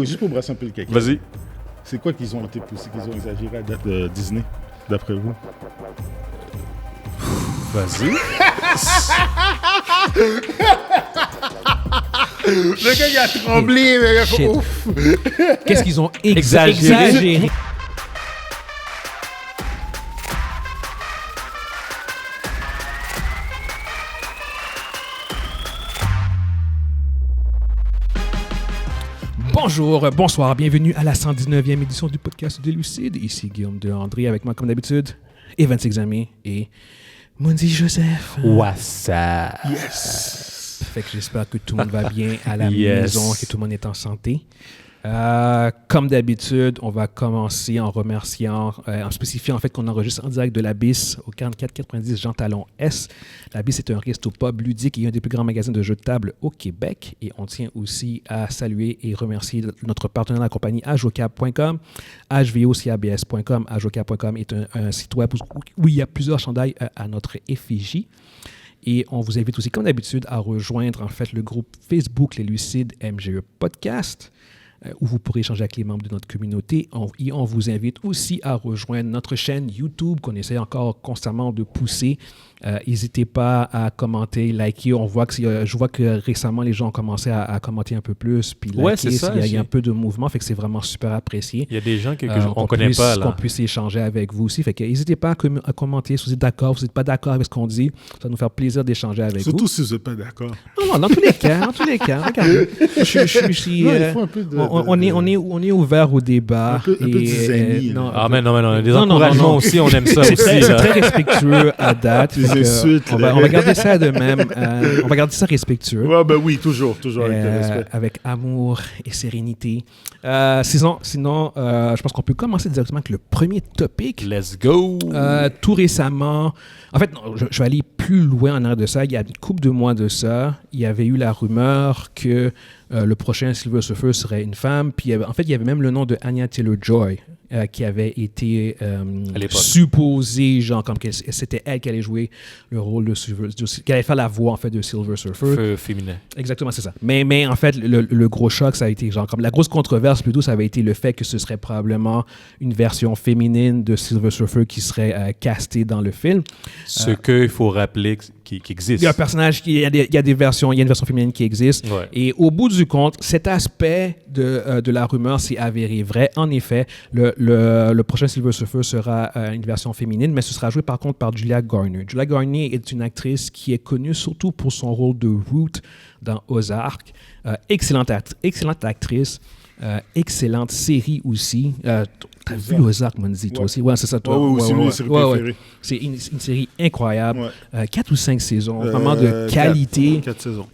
Juste pour brasser un peu le caca. Vas-y. C'est quoi qu'ils ont été poussés, qu'ils ont exagéré à date de Disney, d'après vous? Vas-y. Le gars, il a tremblé, mais il a fait ouf. Qu'est-ce qu'ils ont Exagéré. exagéré? Bonjour, bonsoir, bienvenue à la 119e édition du podcast des Lucides. Ici Guillaume de André avec moi comme d'habitude, Evan Examé et Mundi Joseph. What's up? Yes. Fait que j'espère que tout le monde va bien à la Yes. maison, que tout le monde est en santé. Comme d'habitude, on va commencer en remerciant, en spécifiant en fait qu'on enregistre en direct de l'Abysse au 4490 Jean Talon S. L'Abysse est un resto-pub ludique et un des plus grands magasins de jeux de table au Québec. Et on tient aussi à saluer et remercier notre partenaire de la compagnie ajocab.com, hvocabs.com. Ajocab.com est un site web où il y a plusieurs chandails à notre effigie. Et on vous invite aussi, comme d'habitude, à rejoindre en fait le groupe Facebook Les Lucides MGE Podcast, où vous pourrez échanger avec les membres de notre communauté. Et on vous invite aussi à rejoindre notre chaîne YouTube qu'on essaie encore constamment de pousser. N'hésitez pas à commenter, liker. Je vois que récemment, les gens ont commencé à commenter un peu plus. Puis Ouais, liker, c'est ça, il y a un peu de mouvement, fait que c'est vraiment super apprécié. Il y a des gens qu'on ne connaît pas, là. Qu'on puisse échanger avec vous aussi. Fait que n'hésitez pas à commenter si vous êtes d'accord, si vous n'êtes pas d'accord avec ce qu'on dit. Ça va nous faire plaisir d'échanger avec vous. Surtout si vous n'êtes pas d'accord. Non, dans tous les cas, regardez. Il faut un peu de... On est ouvert au débat. Un peu de zany, non, Ah, mais non, des Non, encouragements aussi, on aime ça c'est aussi. très, là. très respectueux à date. Les Fait que, insultes, on va garder ça de même. On va garder ça respectueux. Ouais, ben oui, toujours avec le respect. Avec amour et sérénité. Sinon, je pense qu'on peut commencer directement avec le premier topic. Let's go! Tout récemment, en fait, non, je vais aller plus loin en arrière de ça. Il y a une couple de mois de ça, il y avait eu la rumeur que le prochain Silver Surfer serait une femme. Puis, en fait, il y avait même le nom de Anya Taylor-Joy qui avait été supposé, genre, comme que c'était elle qui allait jouer le rôle de Silver Surfer, qui allait faire la voix, en fait, de Silver Surfer. Feu féminin. Exactement, c'est ça. Mais en fait, le gros choc, ça a été, genre, comme la grosse controverse, plutôt, ça avait été le fait que ce serait probablement une version féminine de Silver Surfer qui serait castée dans le film. Ce qu'il faut rappeler qui existe. Il y a un personnage, il y a une version féminine qui existe. Ouais. Et au bout du compte, cet aspect de la rumeur s'est avéré vrai. En effet, le prochain Silver Surfer sera une version féminine, mais ce sera joué par contre par Julia Garner. Julia Garner est une actrice qui est connue surtout pour son rôle de Root dans Ozark. Excellente actrice. Excellente série aussi. T'as vu Ozark, Monzi, toi aussi? Ouais, c'est ça, toi. Oui, c'est une série préférée. C'est une série incroyable. Ouais. 4 ou 5 saisons, vraiment de qualité. 4 saisons.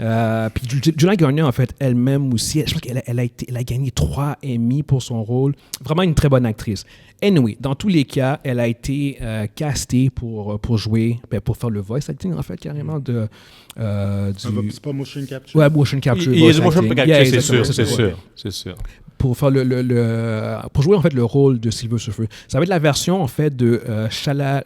Puis Julia Garner, en fait, elle-même aussi, je pense qu'elle a gagné 3 Emmy pour son rôle. Vraiment une très bonne actrice. Anyway, dans tous les cas, elle a été castée pour jouer, pour faire le voice acting, en fait, carrément, du... C'est pas motion capture? Ouais, motion capture. Il y a du motion acting. capture, Yeah, c'est exactement, sûr. Pour faire pour jouer en fait le rôle de Silver Surfer. Ça va être la version en fait de Shala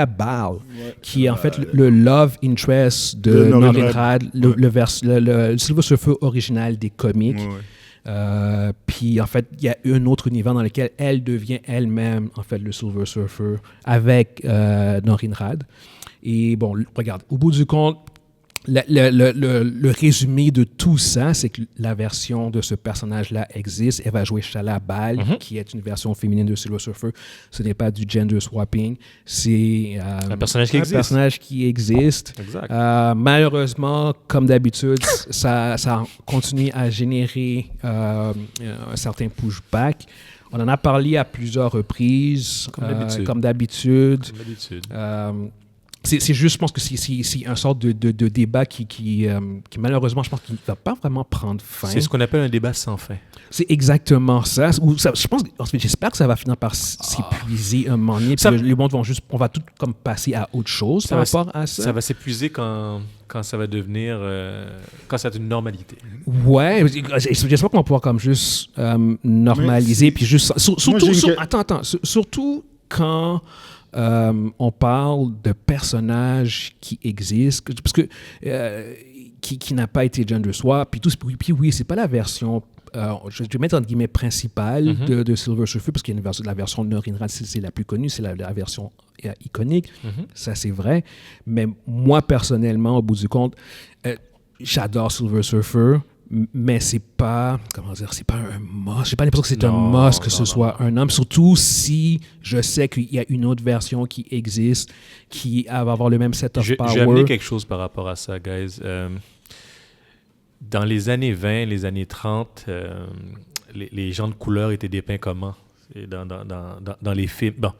Bal, qui est en fait le love interest de Norrin Radd, le Silver Surfer original des comics. Ouais. Puis en fait, il y a un autre univers dans lequel elle devient elle-même en fait le Silver Surfer avec Norrin Radd. Et bon, regarde, au bout du compte, le résumé de tout ça, c'est que la version de ce personnage-là existe. Elle va jouer Shala Bal, qui est une version féminine de Silver Surfer. Ce n'est pas du gender swapping. C'est un personnage qui existe. Exact. Malheureusement, comme d'habitude, ça continue à générer un certain pushback. On en a parlé à plusieurs reprises. Comme d'habitude. C'est juste, je pense que c'est un sorte de débat qui malheureusement, je pense qu'il ne va pas vraiment prendre fin. C'est ce qu'on appelle un débat sans fin. C'est exactement ça. Je pense, j'espère que ça va finir par s'épuiser un moment donné. Les mondes on va tout comme passer à autre chose par rapport à ça. Ça va s'épuiser quand ça va devenir, quand ça va être une normalité. Ouais, j'espère qu'on va pouvoir comme juste normaliser. Puis juste, surtout quand... on parle de personnages qui existent, parce que qui n'a pas été gender swap, puis oui, c'est pas la version je vais mettre entre guillemets principale de Silver Surfer, parce qu'il y a une version, la version Norinrad, c'est la plus connue, c'est la version iconique, ça c'est vrai. Mais moi, personnellement, au bout du compte, j'adore Silver Surfer, mais c'est pas, comment dire, c'est pas un must. J'ai pas l'impression que c'est un must que ce soit un homme, surtout si je sais qu'il y a une autre version qui existe, qui va avoir le même set of power. J'ai amené quelque chose par rapport à ça, guys. Dans les années 20, les années 30, les gens de couleur étaient dépeints comment? Dans les films. Bon,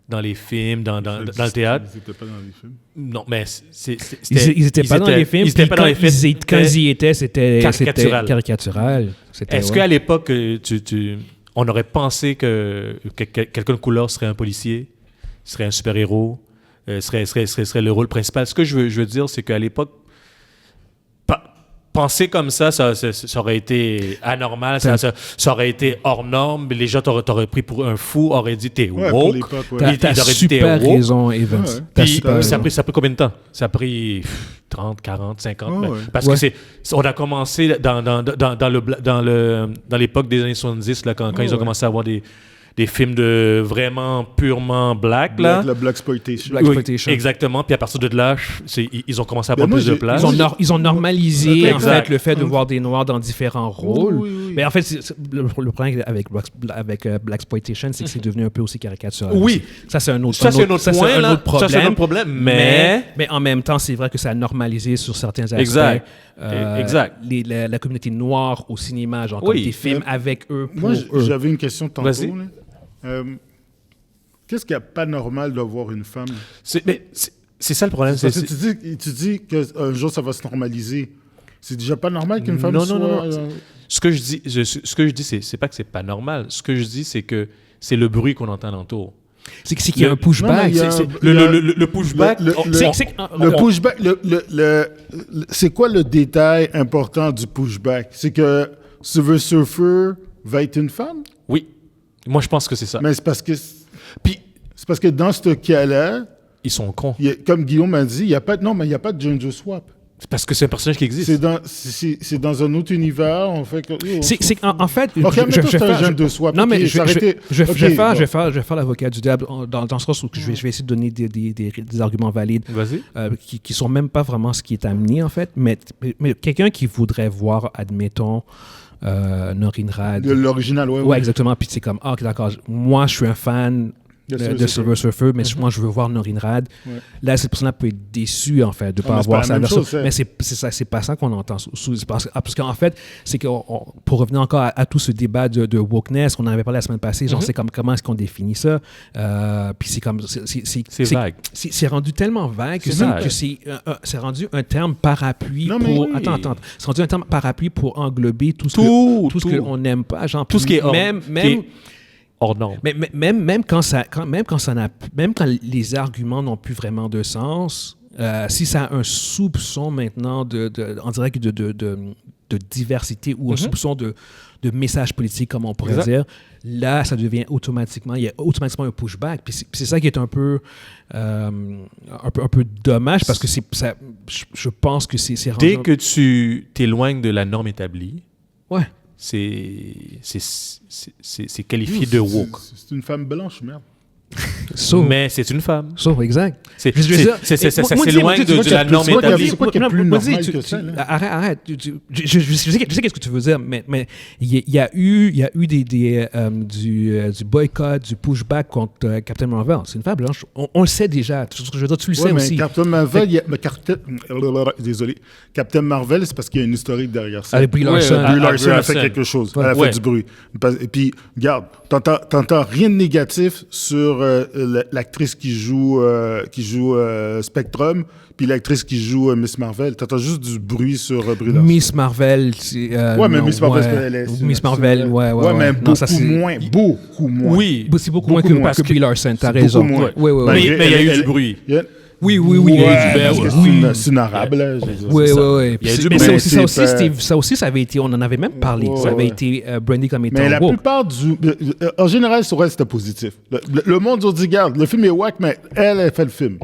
dans les films, dans le théâtre. Ils n'étaient pas dans les films. Non, mais ils n'étaient pas dans les films. Quand ils y étaient, c'était caricatural. Est-ce qu'à l'époque, on aurait pensé que quelqu'un de couleur serait un policier, serait un super-héros, serait le rôle principal? Ce que je veux dire, c'est qu'à l'époque, penser comme ça aurait été anormal, ça aurait été hors norme. Les gens t'auraient pris pour un fou, auraient dit t'es woke. T'as super raison, Evans. Puis ça a pris combien de temps? Ça a pris 30, 40, 50. Parce que on a commencé dans l'époque des années 70, là, quand ils ont commencé à avoir des films de vraiment purement black, là. La Blaxploitation. Exactement. Puis à partir de là, ils ont commencé à prendre plus de place. Ils ont normalisé en fait, le fait de voir des Noirs dans différents rôles. Oui. Mais en fait, le problème avec Blaxploitation, c'est que c'est devenu un peu aussi caricatural. Oui. Ça, c'est un autre problème. C'est un autre problème. Mais en même temps, c'est vrai que ça a normalisé sur certains aspects. Exact. La communauté noire au cinéma, genre comme des films avec eux, pour eux. Moi, j'avais une question tantôt. Qu'est-ce qu'il n'y a pas normal de voir une femme? C'est ça le problème. Tu dis qu'un jour, ça va se normaliser. C'est déjà pas normal qu'une femme soit... Non. Ce que je dis, c'est pas que c'est pas normal. Ce que je dis, c'est que c'est le bruit qu'on entend alentour. C'est qu'il y a un pushback. Le pushback... Le pushback, c'est quoi le détail important du pushback? C'est que Silver Surfer va être une femme? Oui. Moi, je pense que c'est ça. Mais c'est parce que dans ce cas-là... Ils sont cons. Comme Guillaume m'a dit, il n'y a pas de gender swap. C'est parce que c'est un personnage qui existe. C'est dans un autre univers. En fait, en fait, je vais faire un gender swap. Non, mais je vais faire l'avocat du diable dans ce sens où je vais essayer de donner des arguments valides qui sont même pas vraiment ce qui est amené, en fait. Mais quelqu'un qui voudrait voir, admettons, Norinrad. L'original, oui. Ouais, exactement. Puis c'est comme, ok, d'accord, moi, je suis un fan de Silver Surfer, mais moi, je veux voir Norinrad. Ouais. Là, cette personne-là peut être déçue, en fait, de ne pas avoir sa version. Mais c'est pas ça qu'on entend. Parce qu'en fait, c'est que, pour revenir encore à tout ce débat de wokeness, on en avait parlé la semaine passée, genre, c'est comme, comment est-ce qu'on définit ça? Puis c'est comme... C'est vague. C'est rendu tellement vague que c'est rendu un terme parapluie pour... Attends. C'est rendu un terme parapluie pour englober tout ce qu'on n'aime pas. Genre, tout ce qui est hors norme. Mais même quand les arguments n'ont plus vraiment de sens, si ça a un soupçon maintenant en direct de diversité ou un soupçon de message politique, comme on pourrait dire, là, ça devient automatiquement, il y a automatiquement un pushback. Puis c'est ça qui est un peu dommage parce que je pense que c'est dès que tu t'éloignes de la norme établie, c'est qualifié de woke. C'est une femme blanche, merde. Mais c'est une femme. Exact. Ça s'éloigne de la norme établie. C'est quoi qui est plus normal que ça? Arrête. Je sais qu'est-ce que tu veux dire, mais il y a eu du boycott, du pushback contre Captain Marvel. C'est une femme blanche. On le sait déjà. Je veux dire, tu le sais aussi. Captain Marvel, Captain Marvel, c'est parce qu'il y a une historique derrière ça. Avec Brie Larson. Brie Larson a fait quelque chose. Elle a fait du bruit. Et puis, regarde, t'entends rien de négatif sur l'actrice qui joue Spectrum, puis l'actrice qui joue Miss Marvel. T'entends juste du bruit sur Brie Larson. Miss Marvel, mais Miss Marvel, Miss Marvel, ouais. Mais beaucoup moins. Oui, c'est beaucoup moins que Brie Larson, t'as raison. Beaucoup moins. Oui. Mais il y a eu du bruit. Oui. C'est une arabe, là. Oui. Mais ça aussi, ça avait été, on en avait même parlé. Ça avait été brandé comme étant mais la woke. plupart en général, sur elle, c'était positif. Le monde a dit, regarde, le film est wack, mais elle fait le film.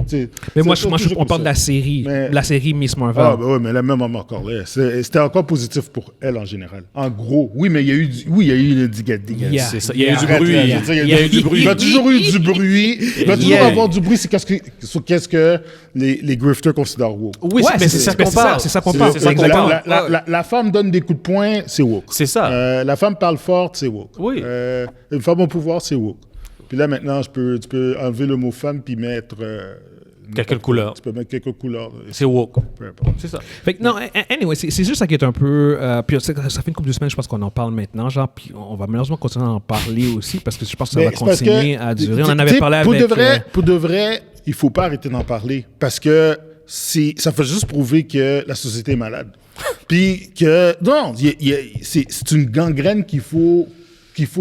Mais moi, on parle de la série. La série Miss Marvel. Ah, ben oui, mais la même encore là. C'était encore positif pour elle en général. En gros, oui, mais il y a eu une diga. C'est ça. Il y a eu du bruit. Il y a eu du bruit. Il y a toujours eu du bruit. Il va toujours avoir du bruit. C'est qu'est-ce que les grifters considèrent woke. Oui, mais c'est ça qu'on parle. C'est ça qu'on parle. La femme donne des coups de poing, c'est woke. C'est ça. La femme parle forte, c'est woke. Oui. Une femme au pouvoir, c'est woke. Puis là, maintenant, tu peux enlever le mot femme puis mettre... quelques couleurs. Tu peux mettre quelques couleurs. C'est woke. Peu importe. C'est ça. Fait que, non, anyway, c'est juste ça qui est un peu... puis ça fait une couple de semaines, je pense qu'on en parle maintenant, genre, puis on va malheureusement continuer à en parler aussi, parce que je pense que ça va continuer à durer. On en avait parlé avec... Pour de vrai, il ne faut pas arrêter d'en parler, parce que ça fait juste prouver que la société est malade. Puis que... Non, c'est une gangrène qu'il faut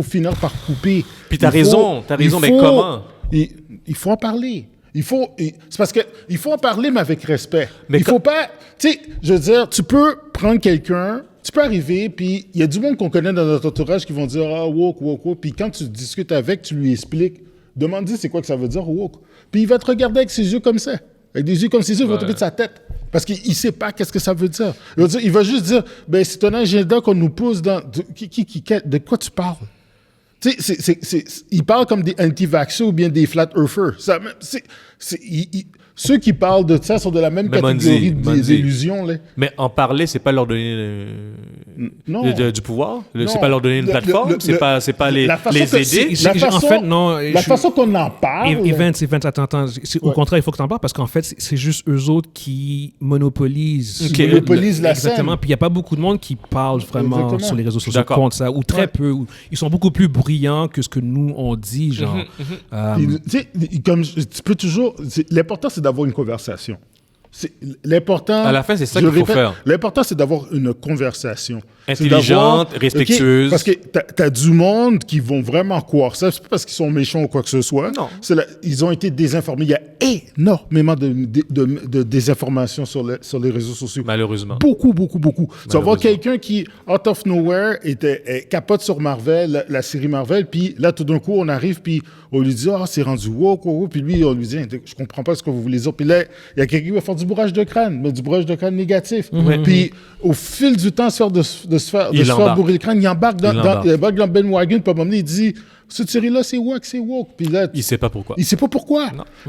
finir par couper. Puis t'as raison, mais comment? Il faut en parler. C'est parce qu'il faut en parler, mais avec respect. Mais il faut pas... Tu sais, je veux dire, tu peux prendre quelqu'un, tu peux arriver, puis il y a du monde qu'on connaît dans notre entourage qui vont dire « Ah, woke. » Puis quand tu discutes avec, tu lui expliques, demande-lui c'est quoi que ça veut dire « woke ». Puis il va te regarder avec ses yeux comme ça. Avec des yeux comme ses yeux, il va tomber de sa tête. Parce qu'il ne sait pas qu'est-ce que ça veut dire. Il va juste dire « Ben, c'est un agenda qu'on nous pousse dans... » De quoi tu parles? Tu sais, ils parlent comme des anti-vaxxers ou bien des flat-earthers. Ceux qui parlent de ça sont de la même catégorie des illusions. Là. Mais en parler, c'est pas leur donner du pouvoir? C'est pas leur donner une plateforme? C'est pas les aider? La façon qu'on en parle... Evans, attends. Au contraire, il faut que tu en parles parce qu'en fait, c'est juste eux autres qui monopolisent. La scène. Exactement. Puis il n'y a pas beaucoup de monde qui parle vraiment sur les réseaux sociaux contre ça, ou très peu. Ils sont beaucoup plus bruyants que ce que nous, on dit, genre. Comme tu peux toujours... L'important, c'est d'avoir une conversation. L'important... À la fin, c'est ça qu'il faut faire. L'important, c'est d'avoir une conversation. Intelligente, respectueuse. Parce que t'as du monde qui vont vraiment croire ça. C'est pas parce qu'ils sont méchants ou quoi que ce soit. Non. Ils ont été désinformés. Il y a énormément de désinformation sur les réseaux sociaux. Malheureusement. Beaucoup. Tu vas voir quelqu'un qui, out of nowhere, capote sur Marvel, la série Marvel, puis là, tout d'un coup, on arrive, puis on lui dit « Ah, c'est rendu woke. » Puis lui, on lui dit « Je comprends pas ce que vous voulez dire. » Puis là, il y a quelqu'un qui va faire du bourrage de crâne, mais du bourrage de crâne négatif. Puis au fil du temps, de se faire bourrer le crâne, il embarque dans Ben Wagon, puis à un moment donné, il dit « Cette série-là, c'est woke. » Puis là, il sait pas pourquoi.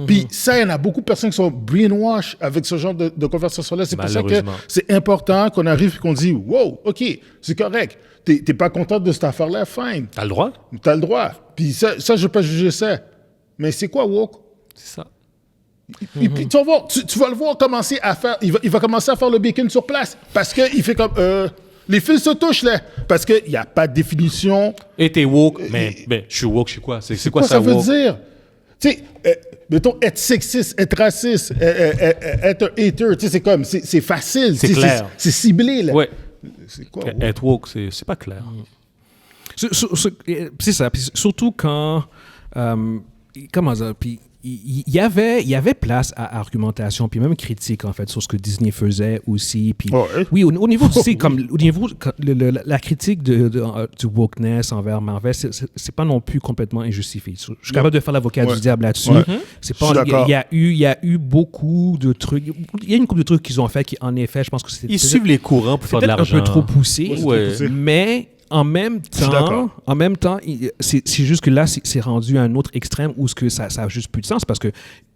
Puis ça, il y en a beaucoup de personnes qui sont brainwashed avec ce genre de conversation-là. C'est pour ça que c'est important qu'on arrive et qu'on dit « Wow, OK, c'est correct. T'es pas content de cette affaire-là? Fine. T'as le droit. T'as le droit. Puis ça, je veux pas juger ça. Mais c'est quoi woke? C'est ça. Puis tu vas voir, tu vas le voir commencer à faire... Il va commencer à faire le bacon sur place. Parce qu'il fait comme... les fils se touchent, là. Parce qu'il n'y a pas de définition. Et t'es woke. Mais je suis woke, je suis quoi? C'est quoi ça, woke? Ça veut dire? Tu sais, mettons, être sexiste, être raciste, être un hater, tu sais, c'est comme... C'est facile. C'est clair. C'est ciblé, là. Ouais. C'est quoi, woke? Être woke, c'est pas clair. C'est ça. Puis surtout quand... comment ça? Puis il y avait place à argumentation, puis même critique, en fait, sur ce que Disney faisait aussi. Puis, oui, au niveau, la critique du wokeness envers Marvel, c'est pas non plus complètement injustifié. Je suis capable de faire l'avocat du diable là-dessus. C'est pas, il y a eu beaucoup de trucs. Il y a une couple de trucs qu'ils ont fait qui, en effet, je pense que c'était... Ils suivent les courants pour faire de l'argent. Un peu trop poussé, mais... En même temps, c'est juste que là, c'est rendu à un autre extrême où ça a juste plus de sens. Parce que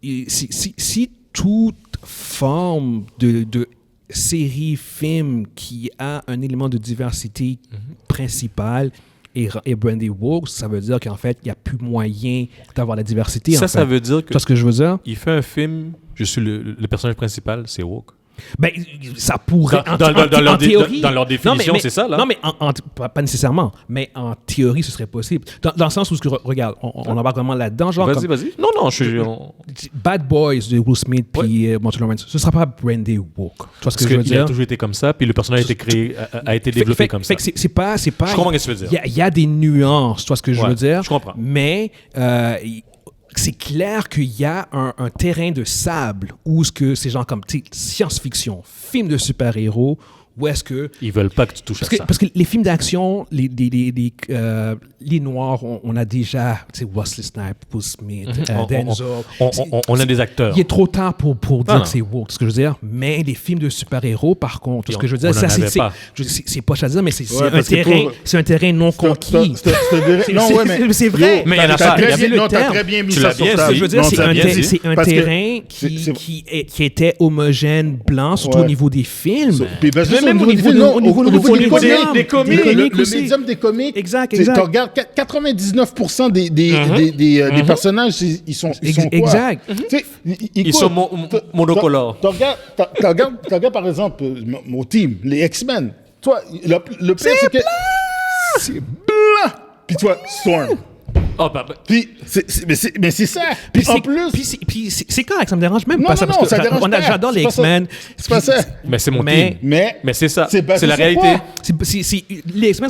si toute forme de série, film qui a un élément de diversité principal est brandé woke, ça veut dire qu'en fait, il n'y a plus moyen d'avoir la diversité. Ça veut dire que... Tu vois ce que je veux dire? Il fait un film, je suis le personnage principal, c'est woke. Ben, ça pourrait... En théorie... Dans leur définition, c'est ça, là? Non, mais pas nécessairement. Mais en théorie, ce serait possible. Dans le sens où, regarde, on embarque vraiment là-dedans. Genre vas-y. Non, Bad Boys de Will Smith puis Martin Lawrence, ce ne sera pas brandé woke. Tu vois ce que je veux dire? Il a toujours été comme ça, puis le personnage a été créé, a été développé comme ça. C'est pas... Je comprends ce que tu veux dire. Il y a des nuances, tu vois ce que je veux dire? Je comprends. Mais... c'est clair qu'il y a un terrain de sable où ce que ces gens comme science-fiction, films de super-héros, où est-ce que... Ils veulent pas que tu touches à ça. Parce que les films d'action, les Noirs, on a déjà, Wesley Snipes, Will Smith, Denzel. On a des acteurs. Il est trop tard pour dire que c'est woke, ce que je veux dire. Mais les films de super-héros, par contre, ce que je veux dire, ça, c'est pas à dire, mais c'est un terrain non conquis. C'est vrai. Mais il y en a pas. T'as très bien mis ça sur table. Ce que je veux dire, c'est un terrain qui était homogène, blanc, surtout au niveau des films. Même au niveau des comics. Le médium des comics. Exact. Tu regardes 99% des personnages, ils sont quoi? Exact. Ils sont monocolores. Tu regardes par exemple mon team, les X-Men. Toi, le pire, c'est que c'est blanc. Puis toi, Storm. Oh, bah. Puis, mais c'est ça. Puis en plus. Puis c'est correct, ça me dérange même non, pas. Non, ça dérange pas. J'adore les X-Men. C'est pas ça. Mais c'est mon team. Mais c'est ça. C'est la réalité. Les X-Men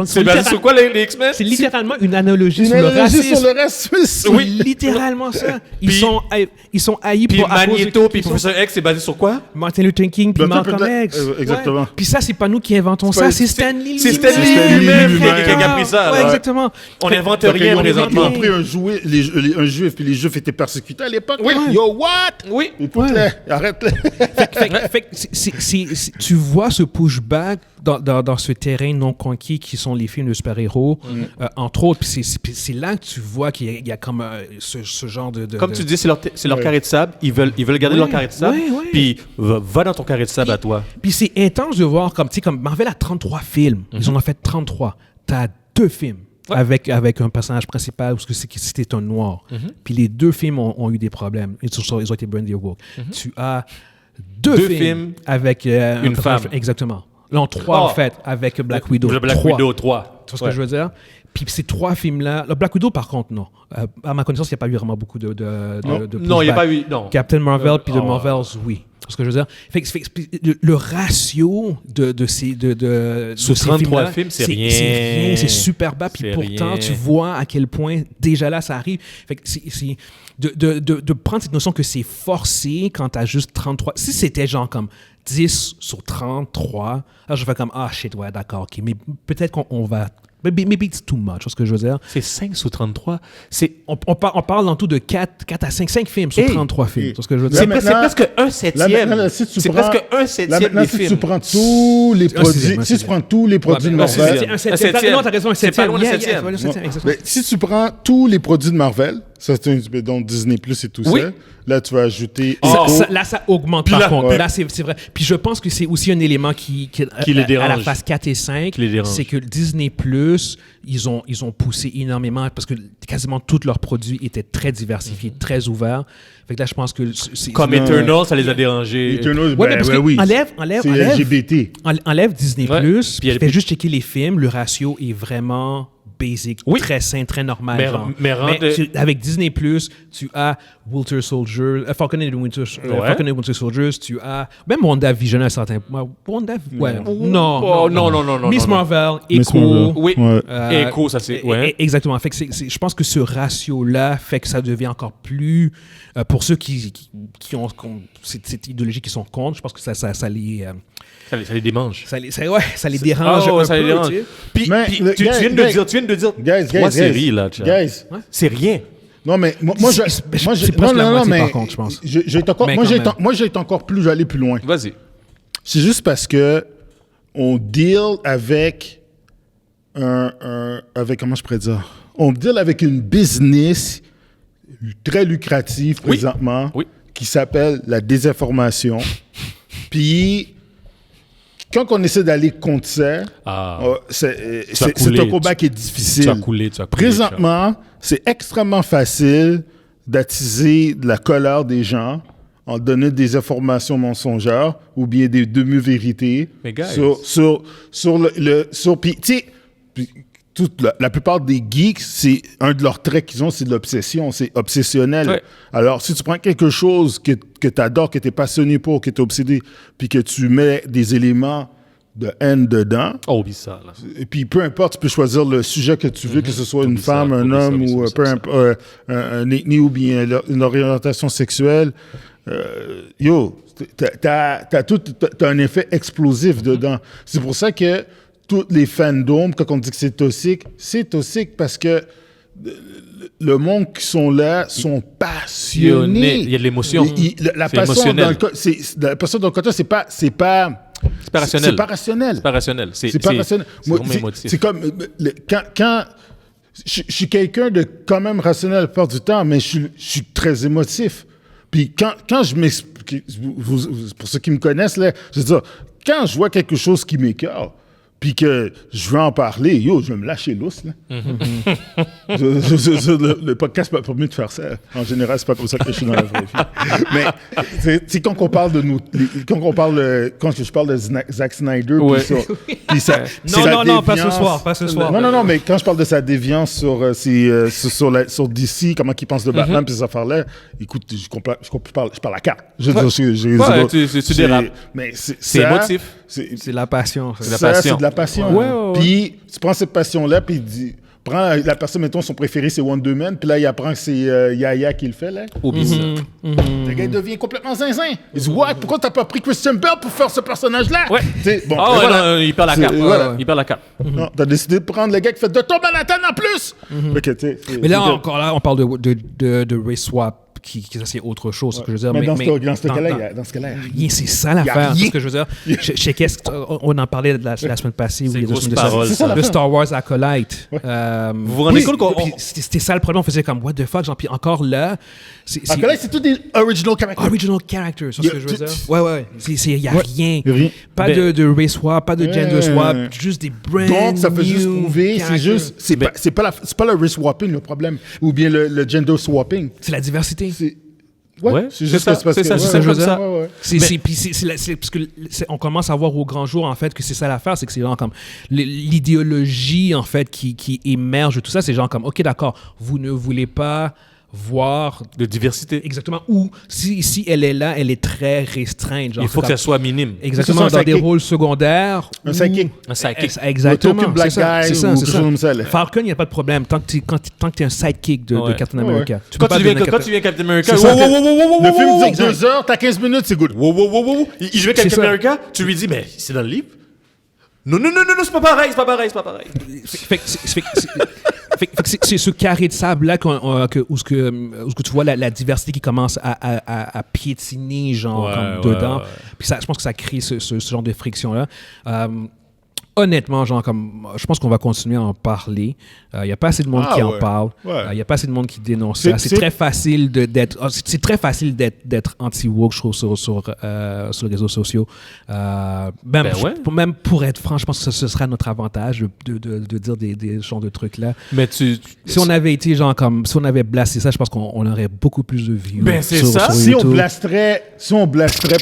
c'est basé sur quoi, les X-Men? C'est littéralement une analogie sur le racisme. Oui. Littéralement ça. Ils sont haïs pour Magneto, puis Professeur X, c'est basé sur quoi? Martin Luther King, puis Malcolm X. Exactement. Puis ça, c'est pas nous qui inventons ça, c'est Stan Lee. C'est Stan Lee lui-même qui a pris ça. Exactement. On n'invente rien présentement. Ils ont pris un juif, puis les juifs étaient persécutés à l'époque. Oui. Yo, what? Oui. Écoute-les, arrête-les. Tu vois ce pushback dans ce terrain non conquis qui sont les films de super-héros, entre autres. Puis c'est là que tu vois qu'il y a comme ce genre de... Comme tu dis, c'est leur carré de sable. Ils veulent garder leur carré de sable. Puis va dans ton carré de sable à toi. Puis c'est intense de voir, comme Marvel a 33 films. Ils en ont fait 33. T'as 2 films. Avec un personnage principal, parce que c'était un noir. Puis les 2 films ont eu des problèmes. Ils ont été brandés woke. Tu as 2 films avec une femme. Exactement. Non, 3 en fait, avec Black Widow. Black Widow 3. Tu vois ce que je veux dire? Puis ces 3 films-là... Le Black Widow, par contre, non. À ma connaissance, il n'y a pas eu vraiment beaucoup de non, il n'y a pas eu... Non. Captain Marvel, puis de Marvels, oui. Ce que je veux dire, le ratio de ces sous 33 films, c'est rien. C'est super bas. Puis pourtant, tu vois à quel point déjà là ça arrive. Fait que c'est de prendre cette notion que c'est forcé quand t'as juste 33. Si c'était genre comme 10 sur 33, là je fais comme shit, ouais, d'accord, ok, mais peut-être qu'on va. Maybe it's too much, ce que je veux dire. C'est 5 sur 33. On parle en tout de 4 à 5 films sur 33 films. Ce que je veux dire. C'est presque un septième. C'est presque un septième des films. Si tu prends tous les produits, de Marvel... Non, t'as raison, un septième. Si tu prends tous les produits de Marvel, donc Disney Plus et tout ça, là, tu vas ajouter... Là, ça augmente par contre. Là, c'est vrai. Puis je pense que c'est aussi un élément qui les dérange. À la phase 4 et 5, c'est que Disney Plus, ils ont poussé énormément parce que quasiment tous leurs produits étaient très diversifiés, très ouverts. Fait que là, je pense que... Comme Eternal, ça les a dérangés. Eternal, oui. C'est LGBT. Enlève Disney Plus, puis fais juste checker les films, le ratio est vraiment... basic, très sain, très normal. Mais avec Disney+, tu as Winter Soldier, Falcon and Winter Soldiers, tu as même WandaVision à un certain point. Non. Miss Marvel, Echo. Oui, Echo, ça c'est... Exactement. Fait que je pense que ce ratio-là fait que ça devient encore plus... pour ceux qui ont cette idéologie qui sont contre, je pense que ça les... Ça les démange. Ça les dérange un peu. Dérange. Puis tu viens de dire 3 séries, là. Guys. C'est rien. Non, mais moi, c'est presque la moitié, par contre, je pense. J'allais plus loin. Vas-y. C'est juste parce que on deal avec comment je pourrais dire? On deal avec une business très lucrative présentement qui s'appelle la désinformation. Puis... Quand on essaie d'aller contre ça, c'est un combat qui est difficile. Tu as coulé. Présentement, c'est extrêmement facile d'attiser de la colère des gens en donnant des informations mensongères ou bien des demi-vérités la plupart des geeks, c'est un de leurs traits qu'ils ont, c'est de l'obsession, c'est obsessionnel. Ouais. Alors, si tu prends quelque chose que tu adores, que tu es passionné pour, que tu es obsédé, puis que tu mets des éléments de haine dedans. Oh, oublie ça, là. Et puis, peu importe, tu peux choisir le sujet que tu veux, que ce soit une femme, un homme, ou peu importe, un ethnie ou bien une orientation sexuelle. T'as un effet explosif dedans. C'est pour ça que tous les fandoms, quand on dit que c'est toxique parce que le monde qui sont là sont passionnés. Il y a de l'émotion. La passion dans le cas, c'est pas rationnel. C'est pas rationnel. C'est pas rationnel. C'est pas rationnel. C'est comme quand je suis quelqu'un de quand même rationnel la plupart du temps, mais je suis très émotif. Puis quand je m'explique, pour ceux qui me connaissent là, je veux dire, quand je vois quelque chose qui m'écoeure, puis que je veux en parler, je vais me lâcher l'os, là. Le podcast m'a permis de faire ça. En général, c'est pas comme ça que je suis dans la vraie vie. Mais c'est quand on parle de nous, quand je parle de Zack Snyder, puis ça, non, pas ce soir. Non, mais quand je parle de sa déviance sur DC, comment il pense de Batman, puis ces affaires-là, écoute, je parle à carte. Tu dérapes. Mais c'est émotif. C'est la passion. C'est de la passion. Puis tu prends cette passion-là, puis prends la personne, mettons, son préféré, c'est Wonder Man, puis là, il apprend que c'est Yaya qui le fait, là. Oublie ça. Le gars, il devient complètement zinzin. Il dit, what? Pourquoi t'as pas pris Christian Bale pour faire ce personnage-là? Ouais. Bon, non, il perd la carte. Il perd la carte. Non, t'as décidé de prendre le gars qui fait Dr. Manhattan en plus! Mais là, on parle de race swap. Ça, c'est autre chose, ce que je veux dire. Mais dans ce cas-là, rien, c'est ça l'affaire. Ce que je veux dire. On en parlait la semaine passée. C'est grosse parole, le Star Wars Acolyte. Vous vous rendez compte qu'on... C'était ça le problème. On faisait comme, what the fuck? Puis encore là... Acolyte, c'est tous des original characters. Original characters, c'est ce que je veux dire. Ouais. Il n'y a rien. Pas de race swap, pas de gender swap, juste des brand new. Donc, ça fait juste prouver, c'est pas le race swapping le problème, ou bien le gender swapping. C'est la diversité. C'est juste ça. C'est ça, je veux dire. Parce que on commence à voir au grand jour, en fait, que c'est ça l'affaire, c'est que c'est genre comme l'idéologie, en fait, qui émerge de tout ça, c'est genre comme, OK, d'accord, vous ne voulez pas voir... de diversité. Exactement. Ou si elle est là, elle est très restreinte. Genre, il faut que ça soit minime. Exactement, dans des rôles secondaires. Un sidekick. Exactement. Black Guy, c'est ça. Ça. Falcon, il n'y a pas de problème. Tant que tu es un sidekick de Captain America. Quand tu viens Captain America, le film dure 2 heures, t'as 15 minutes, c'est good. Il joue Captain America, tu lui dis, mais c'est dans le livre? Non, c'est pas pareil. C'est ce carré de sable-là où tu vois la diversité qui commence à piétiner, genre, comme dedans. Puis ça, je pense que ça crée ce genre de friction-là. Honnêtement, genre, je pense qu'on va continuer à en parler. Il n'y a pas assez de monde qui en parle. Il n'y a pas assez de monde qui dénonce ça. C'est très facile d'être anti-woke, je trouve, sur les réseaux sociaux. Même pour être franc, je pense que ce serait notre avantage de dire des genres de trucs-là. Mais si on avait été, genre, si on avait blasté ça, je pense qu'on aurait beaucoup plus de views. C'est ça. Si on blasterait,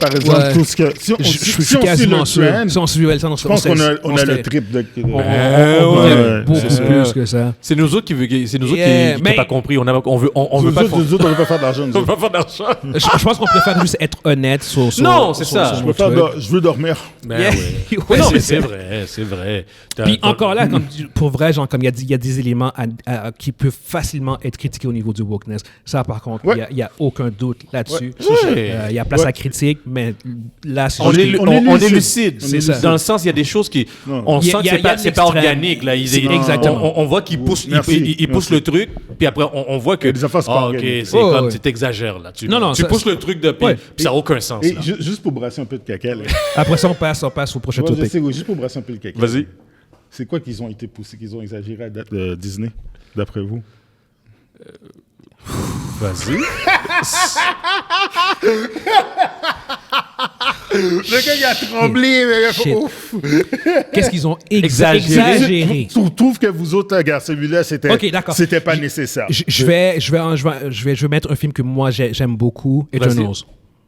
par exemple, tout ce que... Si je suis quasiment sûr. Si on suivait le temps, je pense qu'on a le trip de... beaucoup plus que ça. C'est nous autres qui n'ont pas compris. On veut pas faire d'argent. On veut pas faire d'argent. Je pense qu'on préfère juste être honnête sur non, c'est ça. Je veux dormir. Non, mais c'est vrai. Puis encore là, pour vrai, genre, comme il y a des éléments qui peuvent facilement être critiqués au niveau du wokeness. Ça, par contre, il n'y a aucun doute là-dessus. Il y a place à critique, mais là, on est lucide. Dans le sens, il y a des choses qui... On sent que c'est pas organique. Là. On voit qu'il pousse le truc, puis après, on voit que... c'est comme tu t'exagères là. Tu pousses le truc de... Puis ça n'a aucun sens. Juste pour brasser un peu de caca. Après ça, on passe au prochain topic. Juste pour brasser un peu de caca. Vas-y. C'est quoi qu'ils ont été poussés, qu'ils ont exagéré à date de Disney, d'après vous? Vas-y. Le gars, il a tremblé. Qu'est-ce qu'ils ont exagéré? Je trouve que vous autres, gars, celui-là, c'était pas nécessaire. Je vais mettre un film que moi, j'aime beaucoup, Eternals.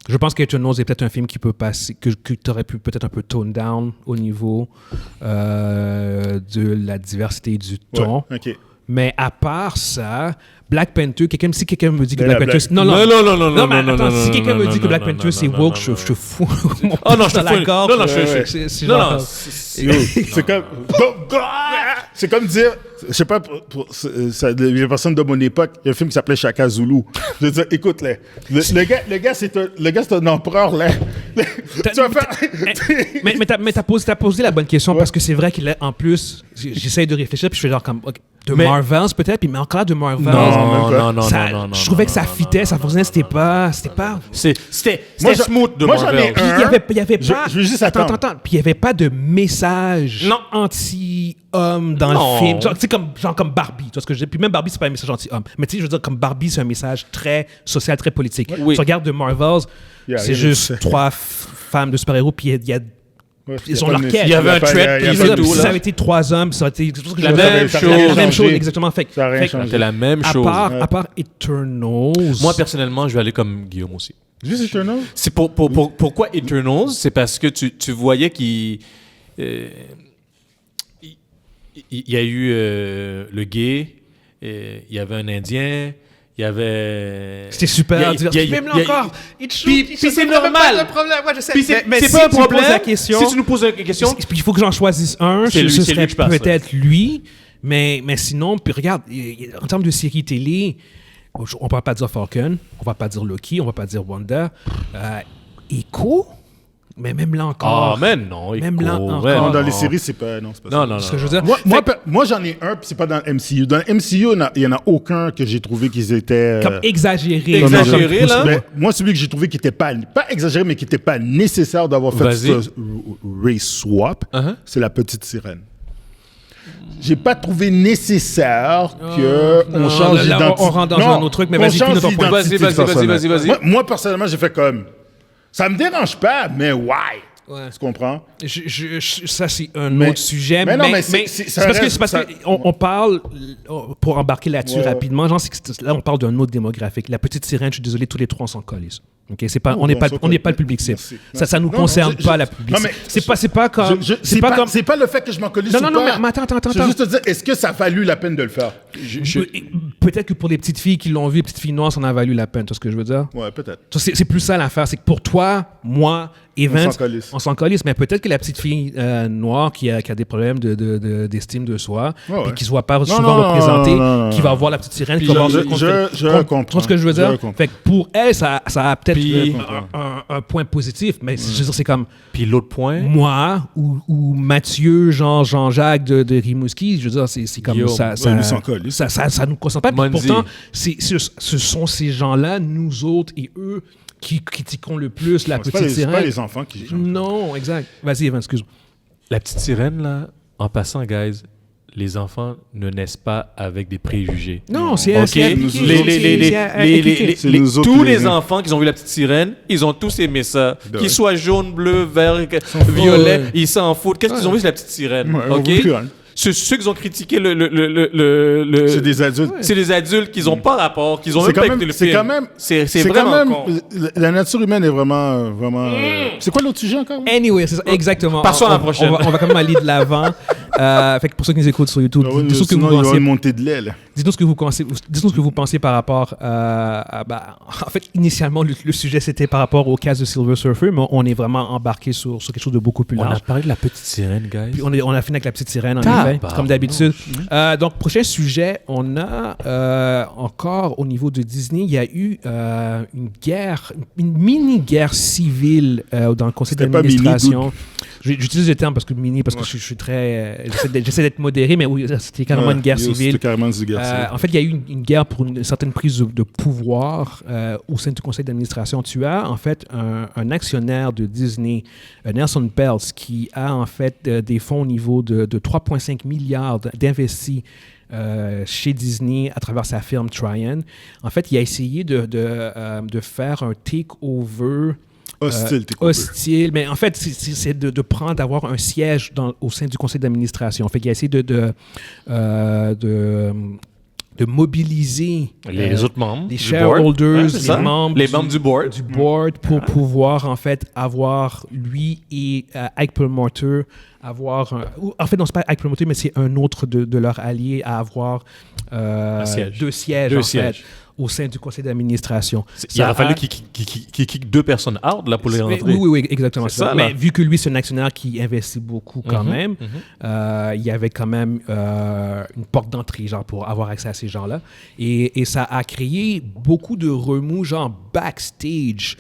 Je pense qu'Eternals est peut-être un film qui peut passer, que tu aurais pu peut-être un peu tone down au niveau de la diversité du ton. OK. Mais à part ça, Black Panther, si quelqu'un me dit que Black Panther... Non, mais attends, si quelqu'un me dit que Black Panther, c'est woke, je fous mon pouce dans la gorge. Non, c'est comme dire... Je sais pas, pour les personnes de mon époque, il y a un film qui s'appelait Shaka Zulu. Je veux dire, écoute, le gars, c'est un empereur, là. Tu vas faire... Mais t'as posé la bonne question, parce que c'est vrai qu'il est, en plus, j'essaie de réfléchir, puis je fais genre comme... Marvels, peut-être, mais encore de Marvels. Non. Je trouvais que ça fitait, ça fonctionnait, c'était pas... C'était smooth de Marvels. Il y avait pas... Je veux juste attends. Puis il y avait pas de message anti-homme dans le film. Genre, tu sais, comme Barbie. Tu vois ce que je dis? Puis même Barbie, c'est pas un message anti-homme. Mais tu sais, je veux dire, comme Barbie, c'est un message très social, très politique. Oui. Tu regardes de Marvels, c'est juste 3 femmes de super-héros, puis il y a... Ils ont leur quête. Il y avait un threat, puis c'est tout. Si ça avait été 3 hommes, ça aurait été la même chose. Exactement. C'était la même chose. À part Eternals... Moi, personnellement, je vais aller comme Guillaume aussi. Juste Eternals? C'est pourquoi Eternals? C'est parce que tu voyais qu'il... il y a eu le gay, il y avait un Indien, il y avait... C'était super divertissant. Même là encore, puis c'est normal. Puis c'est pas un problème. Si tu nous poses la question... Il faut que j'en choisisse un. Ce serait peut-être lui. Mais sinon, puis regarde, en termes de série télé, on va pas dire Falcon, on va pas dire Loki, on va pas dire Wanda. Echo? Mais même là encore. Ah, mais non. Même là encore. Non, dans les séries, c'est pas... Non, c'est pas non. Ce que je veux dire. Moi, j'en ai un, puis c'est pas dans le MCU. Dans le MCU, il y en a aucun que j'ai trouvé qu'ils étaient... Comme exagéré. Exagéré, là? Mais moi, celui que j'ai trouvé qui était pas exagéré, mais qui était pas nécessaire d'avoir fait ce race swap, c'est La Petite Sirène. J'ai pas trouvé nécessaire qu'on change d'identité. On rentre dans un autre truc, mais vas-y, finis ton point. Vas-y. Moi, personnellement, j'ai fait comme... Ça me dérange pas, mais why? Ouais. Tu comprends? Ça, c'est un autre sujet. Mais c'est parce qu'on parle, pour embarquer là-dessus rapidement, genre, là, on parle d'un autre démographique. La Petite Sirène, je suis désolé, tous les 3 sont collés. Okay? On n'est pas le public cible. Ça nous concerne pas, la public cible. C'est pas comme... C'est pas le fait que je m'en colisse. Non, mais attends. Je veux juste te dire, est-ce que ça a valu la peine de le faire? Peut-être que pour les petites filles qui l'ont vu, les petites filles noires, ça en a valu la peine. Tu vois ce que je veux dire? Ouais, peut-être. C'est plus ça l'affaire. C'est que pour toi, moi, Evans, on s'en colisse. Mais peut-être que la petite fille noire qui a des problèmes d'estime de soi, et qui ne se voit pas souvent représentée, qui va voir La Petite Sirène, qui va voir je comprends. Tu vois ce que je veux dire? Fait que pour elle, ça a peut-être un point positif, mais je veux dire, c'est comme... Puis l'autre point... Moi, ou Mathieu, Jean-Jacques de Rimouski, je veux dire, c'est comme ça nous concerne pas. Pourtant, ce sont ces gens-là, nous autres et eux, qui critiquons le plus La Petite Sirène. C'est pas les enfants qui... Non, exact. Vas-y, Evan, excuse-moi. La Petite Sirène, là, en passant, guys, les enfants ne naissent pas avec des préjugés. Non, c'est tous les enfants qui ont vu La Petite Sirène, ils ont tous aimé ça. Qu'ils soient jaune, bleu, vert, violet, ils s'en foutent. Qu'est-ce qu'ils ont vu, c'est La Petite Sirène? Ceux qui ont critiqué c'est des adultes. C'est des adultes qui n'ont pas rapport, qui ont même pas écouté le film. C'est vraiment con. La nature humaine est vraiment... C'est quoi l'autre sujet encore? Anyway, c'est ça, exactement. Passons à la prochaine. On va quand même aller de l'avant. Fait que pour ceux qui nous écoutent sur YouTube, dites-nous ce que vous pensez. Monter de lait, là. Dites-nous ce que vous pensez par rapport en fait, initialement, le sujet, c'était par rapport au cas de Silver Surfer, mais on est vraiment embarqué sur quelque chose de beaucoup plus large. On a parlé de La Petite Sirène, guys. Puis on a fini avec La Petite Sirène, en effet, comme d'habitude. Donc, prochain sujet, on a encore, au niveau de Disney, il y a eu une mini-guerre civile dans le conseil d'administration. J'utilise le terme parce que je suis très... j'essaie d'être modéré, mais oui, c'était carrément une guerre civile. C'était carrément une guerre civile. En fait, il y a eu une guerre pour une certaine prise de pouvoir au sein du conseil d'administration. Tu as, en fait, un actionnaire de Disney, Nelson Peltz, qui a, en fait, des fonds au niveau de 3,5 milliards d'investis chez Disney à travers sa firme Trian. En fait, il a essayé de faire un takeover... hostile, mais en fait, c'est d'avoir un siège au sein du conseil d'administration. En fait, il a essayé de mobiliser les autres membres, les shareholders, les membres du board pour pouvoir en fait avoir lui et Ike Perlmutter en fait non, c'est pas Ike Perlmutter, mais c'est un autre de leurs alliés à avoir deux sièges, en fait, au sein du conseil d'administration. Il aurait fallu qu'il kick 2 personnes out là, pour les rentrer. Oui, exactement. C'est ça, mais vu que lui, c'est un actionnaire qui investit beaucoup quand même, il y avait quand même une porte d'entrée genre, pour avoir accès à ces gens-là. Et ça a créé beaucoup de remous, genre backstage.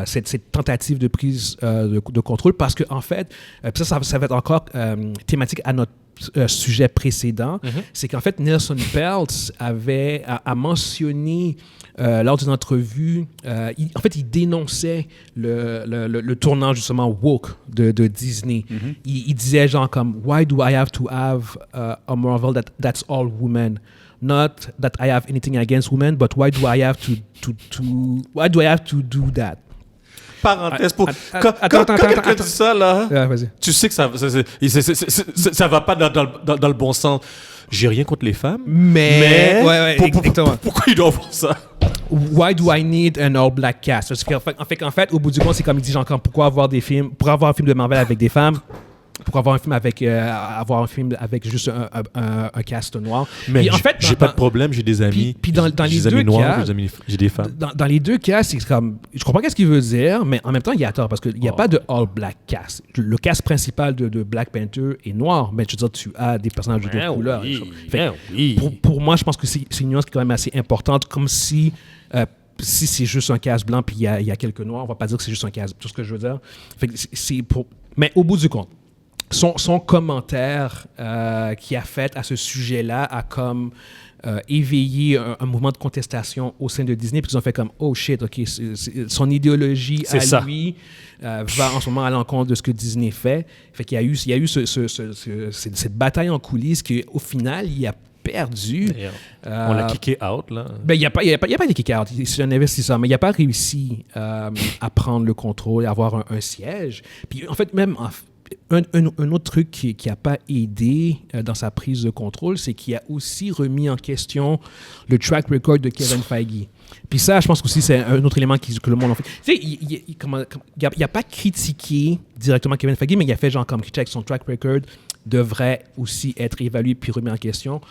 Cette tentative de prise de contrôle, parce que en fait, ça va être encore thématique à notre sujet précédent, c'est qu'en fait Nelson Peltz a mentionné lors d'une entrevue, il dénonçait le tournant justement woke de Disney. Il disait genre comme "Why do I have to have a Marvel that's all women? Not that I have anything against women, but why do I have to do that?" Parenthèse pour quand quelqu'un dit ça là, tu sais que ça va pas dans le bon sens. J'ai rien contre les femmes, mais pourquoi ils doivent faire ça? Why do I need an all black cast? En fait, au bout du compte, c'est comme il dit genre pourquoi avoir un film de Marvel avec des femmes? Pour avoir un film avec juste un cast noir. Mais puis, en fait, j'ai pas de problème, j'ai des amis. Puis dans les deux noirs, j'ai des femmes. Dans les deux cas, c'est comme je comprends qu'est-ce qu'il veut dire, mais en même temps, il y a tort parce qu'il n'y a pas de all black cast. Le cast principal de Black Panther est noir, mais je veux dire, tu as des personnages de d'autres couleurs. Pour moi, je pense que c'est une nuance qui est quand même assez importante, comme si c'est juste un cast blanc puis il y a quelques noirs, on va pas dire que c'est juste un cast. Tout ce que je veux dire. Mais au bout du compte, son commentaire qu'il a fait à ce sujet-là a comme éveillé un mouvement de contestation au sein de Disney, puis ils ont fait comme « Oh shit, OK, son idéologie lui va en ce moment à l'encontre de ce que Disney fait. » Fait qu'il y a eu cette bataille en coulisses qu'au final, il a perdu. On l'a kické out, là. Ben, il n'y a pas été kické out. C'est un investisseur, mais il n'a pas réussi à prendre le contrôle et avoir un siège. Puis en fait, même... Un autre truc qui n'a pas aidé dans sa prise de contrôle, c'est qu'il a aussi remis en question le track record de Kevin Feige. Puis ça, je pense aussi c'est un autre élément que le monde a fait. Tu sais, il n'a pas critiqué directement Kevin Feige, mais il a fait genre comme critique son track record devrait aussi être évalué puis remis en question.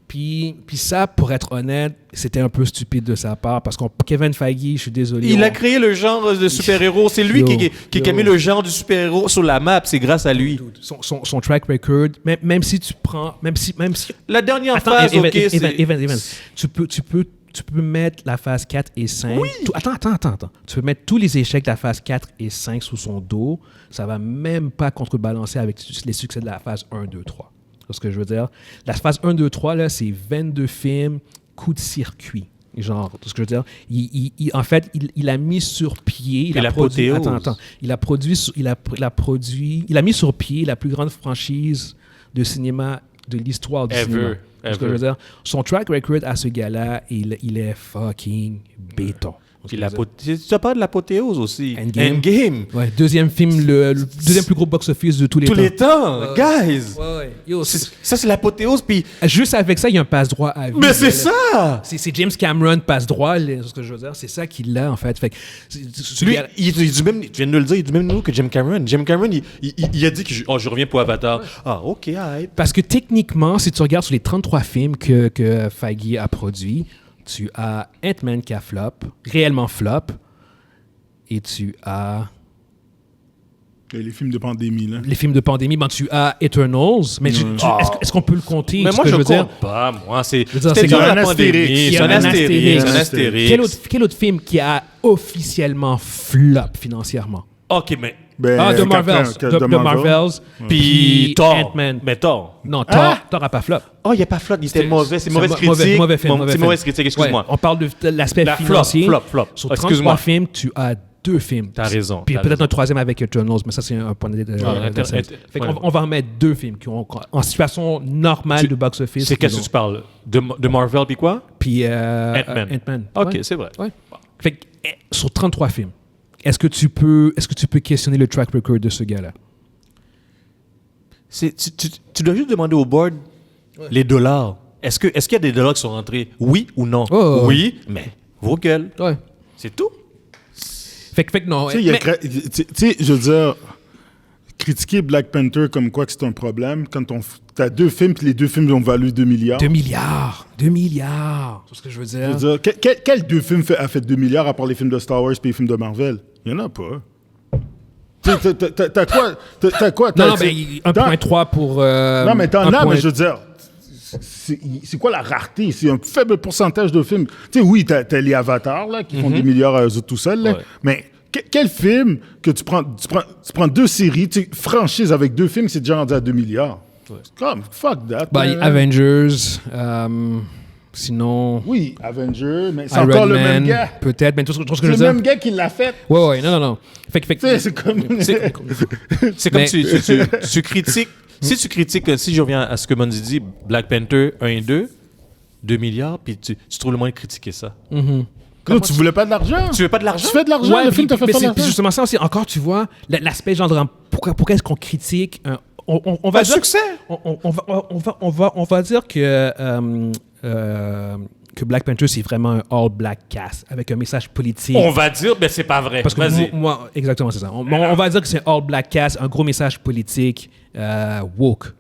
Puis ça, pour être honnête, c'était un peu stupide de sa part parce que Kevin Feige, je suis désolé. Il a créé le genre de super-héros. C'est lui qui a mis le genre du super-héros sur la map. C'est grâce à lui. Son track record, même si tu prends... Même si la dernière phase, Evan, tu peux mettre la phase 4 et 5. Oui. Attends. Tu peux mettre tous les échecs de la phase 4 et 5 sous son dos. Ça va même pas contrebalancer avec les succès de la phase 1, 2, 3. C'est ce que je veux dire. La phase 1, 2, 3, là, c'est 22 films, coup de circuit. Genre, tout ce que je veux dire. En fait, il a mis sur pied... Il a mis sur pied la plus grande franchise de cinéma de l'histoire du cinéma. Ce que je veux dire. Son track record à ce gars-là, il est fucking béton. Tu parles de l'apothéose aussi. Endgame. Ouais, deuxième film, le deuxième plus gros box-office de tous les temps. Guys. Yo, ça, c'est l'apothéose. Puis juste avec ça, il y a un passe-droit à vie. Mais c'est ça! C'est James Cameron passe-droit, ce que je veux dire. C'est ça qu'il a, en fait. Fait lui, il du même, tu viens de le dire, il est du même niveau que James Cameron. James Cameron, il a dit que je reviens pour Avatar. Ah, OK, arrête. Parce que techniquement, si tu regardes sur les 33 films que Feige a produits, tu as Ant-Man qui a flop, réellement flop, et tu as... Les films de pandémie, là. Les films de pandémie, tu as Eternals, mais est-ce qu'on peut le compter? Mais moi, je ne compte pas, moi. C'est un astérisque. Quel autre film qui a officiellement flop financièrement? OK, mais... The Marvels, puis Thor. Ant-Man. Mais Thor. Non, Thor n'a pas flop. Oh, il n'y a pas flop, il était mauvais. C'est mauvaise critique. C'est mauvaise critique, excuse-moi. On parle de l'aspect financier. Flop. Sur 33 films, tu as 2 films. T'as raison. Puis peut-être un troisième avec Eternals, mais ça, c'est un point de fait qu'on va en mettre 2 films qui ont, en situation normale de box-office. C'est qu'est-ce que tu parles? De Marvel, puis quoi? Puis Ant-Man. OK, c'est vrai. Fait que, sur 33 films, est-ce que tu peux questionner le track record de ce gars-là? Tu dois juste demander au board les dollars. Est-ce qu'il y a des dollars qui sont rentrés? Oui ou non? Oui, mais vos gueules. Ouais. C'est tout. Fait que non. Tu sais, je veux dire, critiquer Black Panther comme quoi que c'est un problème quand t'as 2 films, puis les 2 films ont valu 2 milliards. 2 milliards! 2 milliards! C'est ce que je veux dire. Je veux dire, quel 2 films a fait 2 milliards à part les films de Star Wars et les films de Marvel? Il n'y en a pas. T'as quoi? Non, mais 1.3 pour... non, mais t'en as, mais je veux dire... C'est quoi la rareté? C'est un faible pourcentage de films. Tu sais, oui, t'as les Avatars là, qui font des milliards à eux autres tout seuls, là, mais quel film que tu prends 2 séries, franchise avec 2 films, c'est déjà rendu à 2 milliards. Ouais. Comme, fuck that. Avengers, sinon... Oui, Avengers, mais c'est Iron encore Man, le même gars. Peut-être, mais tout ce que je veux dire. C'est le même gars qui l'a fait. Ouais, non. C'est comme... C'est comme tu critiques... Si tu critiques, si je reviens à ce que Mondi dit, Black Panther 1 et 2, 2 milliards, puis tu trouves le moyen de critiquer ça. Non, tu voulais pas de l'argent. Tu veux pas de l'argent? Tu fais de l'argent, ouais, le film t'a fait pas de l'argent. Justement ça aussi, encore, tu vois, l'aspect genre de... Pourquoi est-ce qu'on critique... On va dire, succès! On va dire que Black Panther, c'est vraiment un all-black cast, avec un message politique. On va dire, mais c'est pas vrai. Parce que moi, exactement, c'est ça. On va dire que c'est un all-black cast, un gros message politique, woke.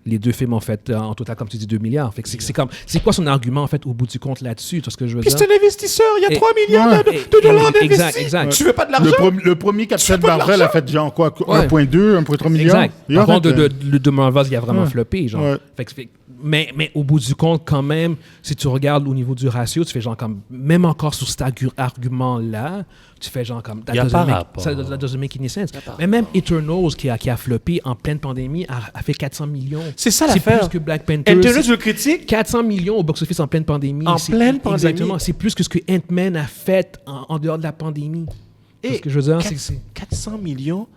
Les 2 films, en fait, en total, comme tu dis, 2 milliards. Fait que c'est quoi son argument, en fait, au bout du compte là-dessus? Tu vois ce que je veux dire? Puis c'est un investisseur, il y a 3 milliards de dollars d'investis. Exact. Tu veux pas de l'argent? Le premier Captain Marvel a fait genre quoi? 1.2, 1.3 milliards? Exact. Par contre, de Marvel, il a vraiment floppé, genre. Ouais. Fait que, mais au bout du compte, quand même, si tu regardes au niveau du ratio, tu fais genre comme... Même encore sur cet argument-là, tu fais genre comme... Il y a pas rapport. Ça doesn't make any sense. Mais même Eternals, qui a floppé en pleine pandémie, a fait 400 millions. C'est ça l'affaire. C'est plus que Black Panther. Eternals, je le critique. 400 millions au box-office en pleine pandémie. Exactement. C'est plus que ce que Ant-Man a fait en dehors de la pandémie. Et ce que je veux dire, 400 millions...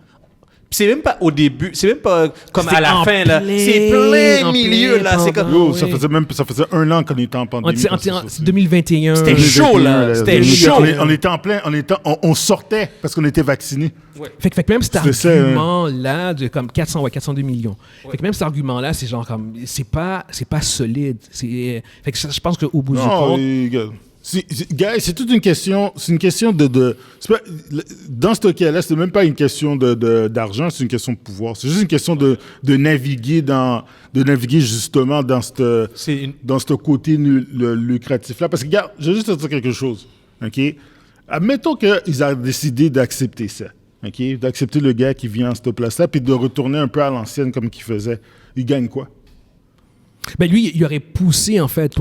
C'est même pas au début, c'est même pas comme à la fin, là. C'est plein milieu, là. C'est comme... Yo, ça faisait 1 an qu'on était en pandémie. C'est 2021. C'était chaud, là. C'était chaud. On était en plein, on sortait parce qu'on était vaccinés. Ouais. Fait que même cet argument-là de comme 402 millions. Ouais. Fait que même cet argument-là, c'est genre comme... C'est pas solide. Fait que je pense qu'au bout du compte... C'est toute une question. C'est une question de dans ce cas-là, c'est même pas une question d'argent, c'est une question de pouvoir. C'est juste une question de naviguer justement dans ce côté lucratif-là. Parce que, regarde, je vais juste te dire quelque chose. OK? Admettons qu'ils ont décidé d'accepter ça. OK? D'accepter le gars qui vient à cette place-là, puis de retourner un peu à l'ancienne comme qu'il faisait. Il gagne quoi? Ben lui, il aurait poussé, en fait,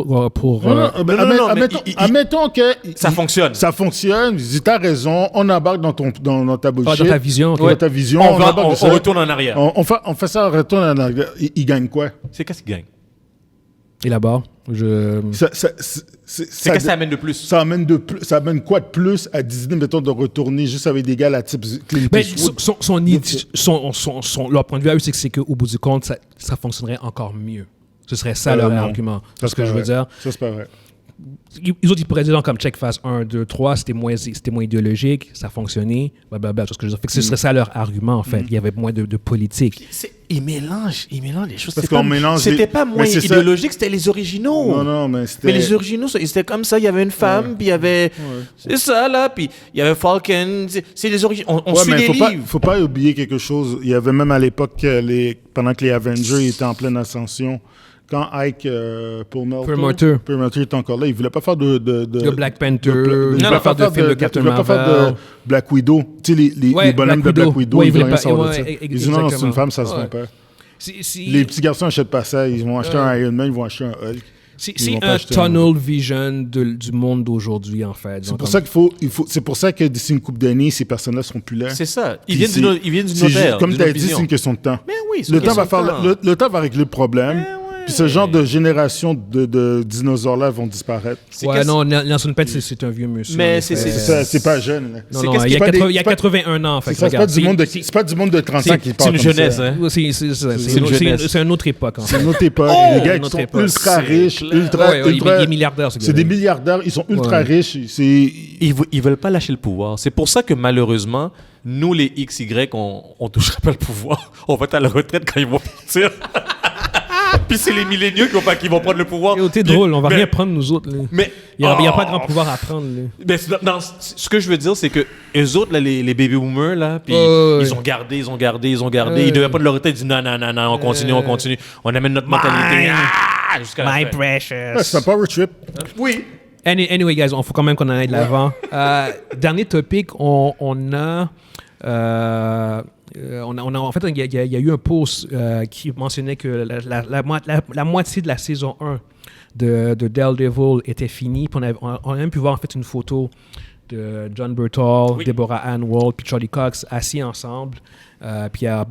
admettons que... Ça fonctionne. Ça fonctionne. Il dit, t'as raison, on embarque dans ta bullshit. Dans ta vision. Dans ta vision. On retourne en arrière. On fait ça, on retourne en arrière. Il gagne quoi? C'est qu'est-ce qu'il gagne? Et là-bas, c'est qu'est-ce que ça amène de plus? Ça amène quoi de plus à Disney, mettons, de retourner juste avec des gars à type Clint Eastwood? Leur point de vue à eux, c'est qu'au bout du compte, ça fonctionnerait encore mieux. Ce serait ça leur argument. C'est ce que je veux dire. Ça, c'est pas vrai. Les autres, ils pourraient dire comme check phase 1, 2, 3, c'était moins idéologique, ça fonctionnait, blablabla. C'est ce que je veux dire. Fait que ce serait ça leur argument, en fait. Il y avait moins de politique. Ils mélangent les choses. Parce qu'on mélange. C'était pas moins idéologique, c'était les originaux. Non, mais c'était. Mais les originaux, c'était comme ça. Il y avait une femme, puis il y avait. C'est ça, là. Puis il y avait Falcon. C'est les originaux. On suit les livres. Faut pas oublier quelque chose. Il y avait même à l'époque, pendant que les Avengers étaient en pleine ascension, quand Ike Perlmutter était encore là, il voulait pas faire de Black Panther, il voulait pas faire de film de Captain Marvel, il voulait pas faire de Black Widow. Tu sais, les bonhommes de Black Widow, ils voulaient rien savoir de ça. Ils disaient non, c'est une femme, ça se fait pas. Les petits garçons n'achètent pas ça, ils vont acheter un Iron Man, ils vont acheter un Hulk. C'est un tunnel vision du monde d'aujourd'hui, en fait. C'est pour ça c'est pour ça que d'ici une couple d'années, ces personnes-là seront plus là. C'est ça. Ils viennent d'une autre ère. Comme tu as dit, c'est une question de temps. Mais oui, le temps va régler le problème. Puis ce genre de génération de dinosaures-là vont disparaître. Non, Nelson Pett, c'est un vieux monsieur. Mais c'est pas jeune. Non, il y a 81 ans. C'est pas du monde de 30 ans qui parle. C'est une jeunesse, hein? C'est une autre époque. C'est une autre époque. Les gars qui sont ultra riches, des milliardaires. C'est des milliardaires, ils sont ultra riches. Ils veulent pas lâcher le pouvoir. C'est pour ça que malheureusement, nous, les XY, on touchera pas le pouvoir. On va être à la retraite quand ils vont partir. Puis c'est les milléniaux qui vont prendre le pouvoir. T'es drôle, on va rien prendre nous autres. Là. Mais il n'y a pas grand pouvoir à prendre. Là. Mais ce que je veux dire, c'est que eux autres, là, les baby boomers, là, puis ils ont gardé. Ils devaient pas de leur tête dire non, on continue. On amène notre mentalité. Jusqu'à la fin. Precious. C'est un power trip. Oui. Anyway, guys, il faut quand même qu'on en aille de l'avant. Dernier topic, on a en fait, il y a eu un post qui mentionnait que la moitié de la saison 1 de Daredevil était finie. Puis on a même pu voir en fait une photo de John Berthal, Deborah Ann Woll, puis Charlie Cox assis ensemble. Puis il y a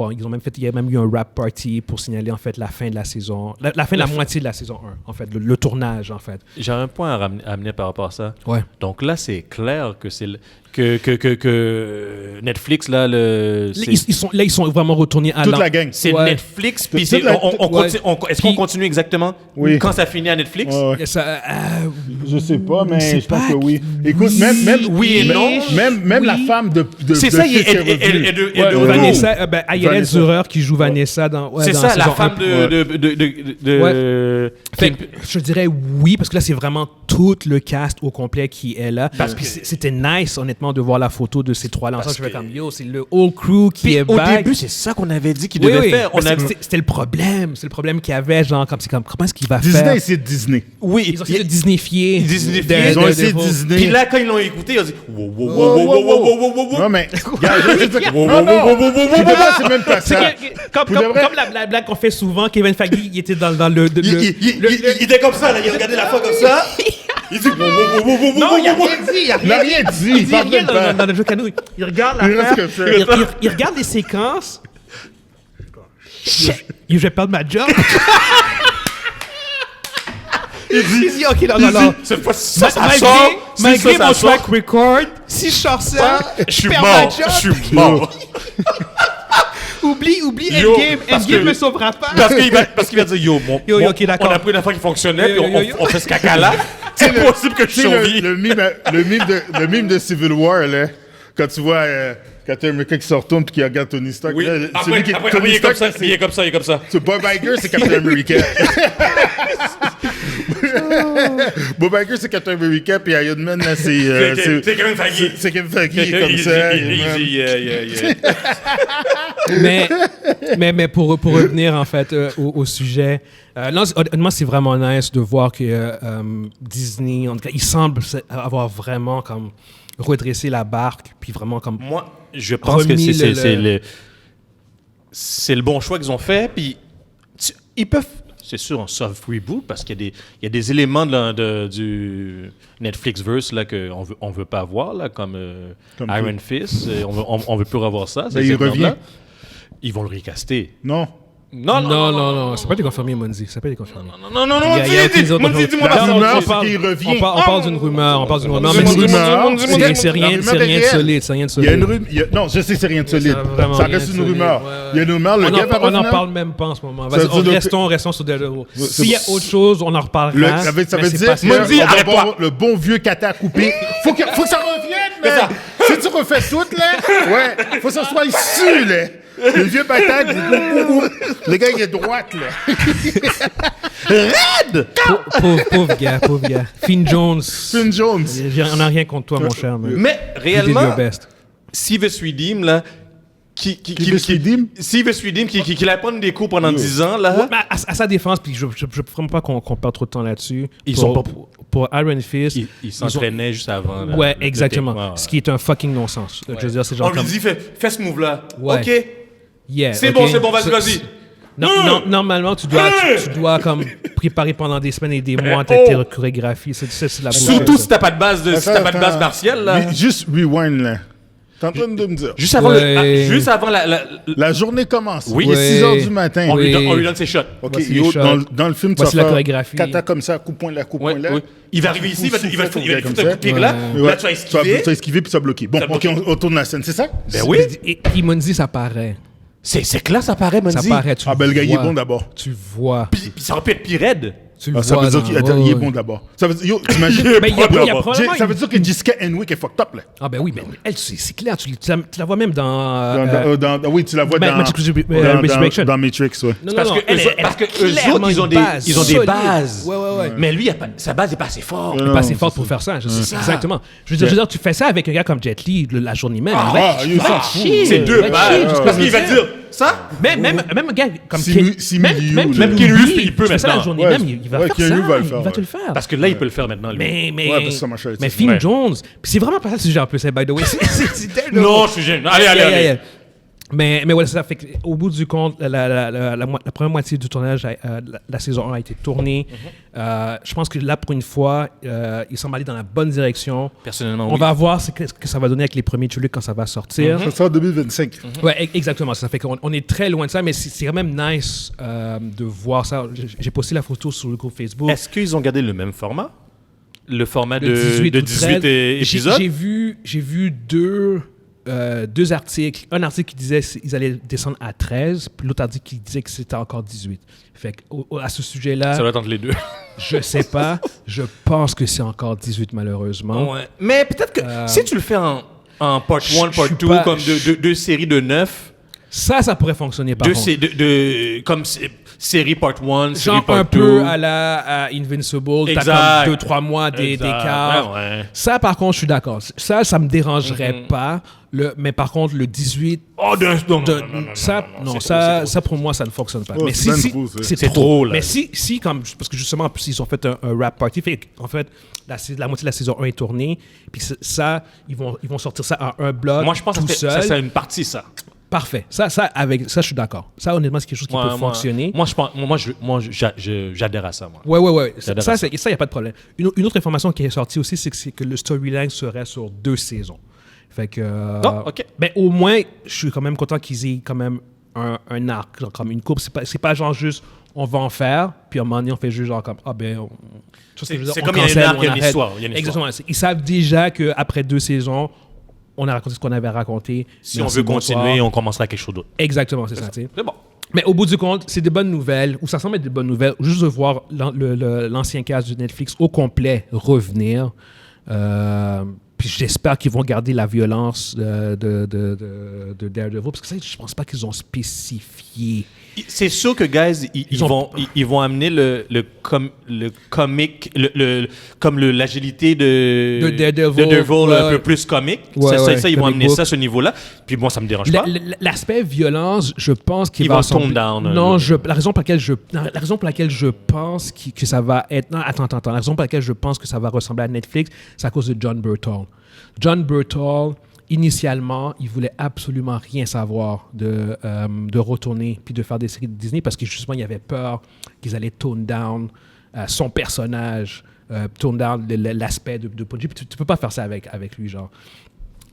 même eu un rap party pour signaler en fait la fin de la saison, la fin de la moitié de la saison 1, en fait, le tournage en fait. J'ai un point à amener par rapport à ça. Ouais. Donc là, c'est clair que c'est que Netflix là ils sont vraiment retournés à toute la gang. C'est Netflix. Puis est-ce qu'on continue exactement quand ça finit à Netflix? Je sais pas, mais je pense que oui. Écoute, même oui et non. Même la femme de c'est ça, Vanessa, Ayelet Zurer qui joue Vanessa dans c'est dans ça, la femme 1. Je dirais oui, parce que là, c'est vraiment tout le cast au complet qui est là. Parce que c'était nice, honnêtement, de voir la photo de ces trois-là ensemble. Je fais comme, yo, c'est le whole crew qui est back. Au début, c'est ça qu'on avait dit qu'il devait faire. C'était le problème. C'est le problème qu'il y avait, genre, comment est-ce qu'il va Disney, faire? c'est Disney. Oui, ils ont essayé de Disneyfier. Ils ont essayé de Disney. Puis là, quand ils l'ont écouté, ils ont dit, non, mais, c'est même pas ça. Comme la blague qu'on fait souvent, Kevin Feige, il était dans le... Il était comme ça, là, il regardait la fois comme ça. Il dit non, il a rien dit. Il parle même pas. Dans le jeu canot, il regarde l'affaire. Il regarde les séquences. Je vais perdre ma job. Il dit ok, non. Cette fois, ça sort. Malgré mon track record, si je sors ça, je perds ma job. Je suis mort. Oublie Endgame me sauvera pas. Parce qu'il va dire, ok, d'accord. On a pris une affaire qui fonctionnait, puis on fait ce caca-là. C'est possible que je survive. Le mime de Civil War, là, quand tu vois Captain America qui se retourne et qui regarde Tony Stark. Oui. Après, il est comme ça. C'est Bob Iger, c'est Captain America. Bob Iger, c'est Captain America, puis Iron Man, là, c'est Kevin Feige. C'est Kevin Feige, comme ça. Mais pour revenir, en fait, au sujet... honnêtement, c'est vraiment nice de voir que Disney, en tout cas, il semble avoir vraiment comme redressé la barque, puis vraiment comme... Moi, je pense que c'est le bon choix qu'ils ont fait, puis ils peuvent... C'est sûr, un soft reboot, parce qu'il y a des éléments du Netflixverse là, qu'on ne veut pas avoir, là, comme Iron Fist. On ne veut plus revoir ça. Mais il revient. Ils vont le recaster. Non. Non. C'est pas déconfirmé, Monzi. C'est pas déconfirmé. Non. Monzi, dis-moi la rumeur, c'est qu'il revient. On parle d'une rumeur. Non, mais c'est une rumeur. C'est rien de solide. Il y a une rumeur. Non, je sais que c'est rien de solide. Ça reste une rumeur. Il y a une rumeur. On n'en parle même pas en ce moment. Restons sur Daredevil. S'il y a autre chose, on en reparlera. Ça veut dire que le bon vieux kata coupé. Faut que ça revienne, man. Si tu refais tout, là, faut que ça soit issu, là. Le vieux bataille, le gars, il est droite, là. Raide! Pauvre gars. Finn Jones. On n'a rien contre toi, mon cher. Mais réellement, s'il veut se redeem, là, qui veut se redeem, qu'il a pris des coups pendant 10 ans, là. À sa défense, puis je ne vraiment pas qu'on perd trop de temps là-dessus. Pour Iron Fist, ils s'entraînaient juste avant. Là, ouais, exactement. Ce qui est un fucking non-sens. Ouais. Je veux dire, c'est genre on lui dit, fais ce move-là. Ouais. OK. Yeah, c'est bon, vas-y. Normalement, tu dois comme préparer pendant des semaines et des mois tes chorégraphies. C'est la surtout si t'as pas de base martiale, là. Juste rewind, là. T'es en train de me dire. Juste avant la journée commence. Oui. Il est 6h du matin. On lui donne ses shots. OK. Dans le film, tu vas faire kata comme ça, coup de poing là. Oui. Il va arriver ici, il va foutre un coup de pied là. Là, tu vas esquiver. Tu vas esquiver puis ça va bloquer. Bon, OK, on tourne la scène, c'est ça? Ben oui. Et Monzi, ça paraît. C'est que là, ça paraît, Monzi. Ça paraît, le gars, il est bon d'abord. Tu vois. Puis ça aurait pu être pire raide. Tu le Ça vois veut dire qu'il est bon d'abord. Ça veut dire, yo, t'imagines? Ça veut dire que Jessica Henwick est fucked up, là. Ah ben oui, mais elle, c'est clair. Tu la vois même dans... Oui, tu la vois dans Matrix, dans Matrix, ouais. Non, parce que eux autres, ils ont des bases. Ouais. Mais lui, sa base n'est pas assez forte. Elle n'est pas assez forte pour faire ça. Exactement. Je veux dire, tu fais ça avec un gars comme Jet Li la journée même. Il s'en fout. C'est deux bases. Parce qu'il va dire ça. Même un gars comme Même Keanu Reeves, il peut maintenant. Ça la journée même, il va faire ça. Il va te le faire. Parce que là, il peut le faire maintenant. Mais Finn Jones, Puis c'est vraiment pas ça le sujet en plus, by the way. Non, je suis gêné. Allez. Mais ouais, ça fait qu'au bout du compte, la première moitié du tournage, la saison 1 a été tournée. Je pense que là, pour une fois, il semble aller dans la bonne direction. Personnellement, On va voir ce que ça va donner avec les premiers True quand ça va sortir. Ça sort en 2025. Ouais, exactement. Ça fait qu'on est très loin de ça, mais c'est quand même nice de voir ça. J'ai posté la photo sur le groupe Facebook. Est-ce qu'ils ont gardé le même format? Le format de 18 épisodes? J'ai vu deux articles. Un article qui disait qu'ils allaient descendre à 13, puis l'autre article qui disait que c'était encore 18. Fait que, à ce sujet-là... Ça doit être entre les deux. Je sais pas. Je pense que c'est encore 18, malheureusement. Ouais. Mais peut-être que si tu le fais en part 1, part 2, comme deux séries de 9... Ça pourrait fonctionner par contre. Comme série part 1, série genre part 2. Un peu à la Invincible, t'as comme 2-3 mois d'écart. Ouais. Ça, par contre, je suis d'accord. Ça me dérangerait pas. Mais par contre, le 18... Ça, pour moi, ça ne fonctionne pas. Mais c'est trop. Là. Mais si, comme... Parce que justement, ils ont fait un rap party. En fait, la moitié de la saison 1 est tournée. Puis ça, ils vont sortir ça en un bloc. Moi, je pense que ça c'est une partie, ça. Parfait. Ça, je suis d'accord. Ça, honnêtement, c'est quelque chose qui peut fonctionner. Moi, j'adhère à ça, moi. Ouais. Ça, il n'y a pas de problème. Une autre information qui est sortie aussi, c'est que le storyline serait sur 2 saisons. Fait que... OK. Mais au moins, je suis quand même content qu'ils aient quand même un arc, genre comme une courbe. C'est pas genre juste, on va en faire, puis à un moment donné, on fait juste genre comme, c'est comme il y a un arc, il y a une histoire. Exactement. Ils savent déjà qu'après 2 saisons, on a raconté ce qu'on avait raconté. Si on veut continuer, on commencera quelque chose d'autre. Exactement, c'est ça. C'est bon. Mais au bout du compte, c'est des bonnes nouvelles, ou ça semble être des bonnes nouvelles, juste de voir l'ancien cast de Netflix au complet revenir. Puis j'espère qu'ils vont garder la violence de Daredevil, parce que ça, je pense pas qu'ils ont spécifié. C'est sûr que, guys, ils vont amener le comique, comme l'agilité de Daredevil un peu plus comique. Ça, ils vont amener ça à ce niveau-là. Puis bon, ça me dérange pas. L'aspect violence, je pense qu'il va tone down. Non, la raison pour laquelle je pense que ça va être... Non, attends. La raison pour laquelle je pense que ça va ressembler à Netflix, c'est à cause de John Bernthal. John Bernthal, initialement, il voulait absolument rien savoir de retourner puis de faire des séries de Disney parce que justement, il avait peur qu'ils allaient tone down son personnage, tone down l'aspect de Punji. Puis tu peux pas faire ça avec lui, genre.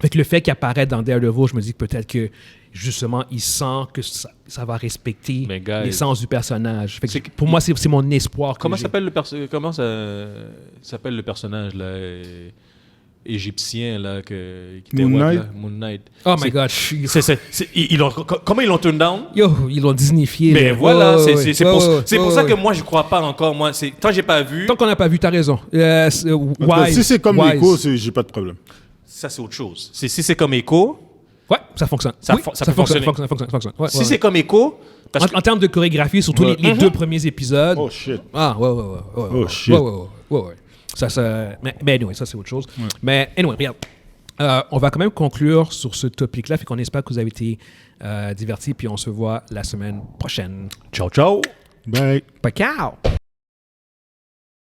Fait que le fait qu'il apparaît dans Daredevil, je me dis que peut-être que justement, il sent que ça va respecter l'essence du personnage. Fait que pour moi, c'est mon espoir. Comment s'appelle le personnage là égyptien là Moon Knight. Oh my God. Comment ils l'ont turned down? Ils l'ont disnifié. Mais voilà, c'est pour ça que moi je crois pas encore. Moi, tant j'ai pas vu. Tant qu'on n'a pas vu, t'as raison. Si c'est comme Echo, j'ai pas de problème. Ça c'est autre chose. Si c'est comme Echo. Ouais, ça fonctionne. Ça fonctionne. Ouais, si c'est comme Echo. En termes de chorégraphie, surtout les 2 premiers épisodes. Oh shit. Ah ouais. Oh shit. Ouais. Mais anyway, ça c'est autre chose. Ouais. Mais anyway, regarde. On va quand même conclure sur ce topic-là, fait qu'on espère que vous avez été divertis, puis on se voit la semaine prochaine. Ciao. Bye. Ciao.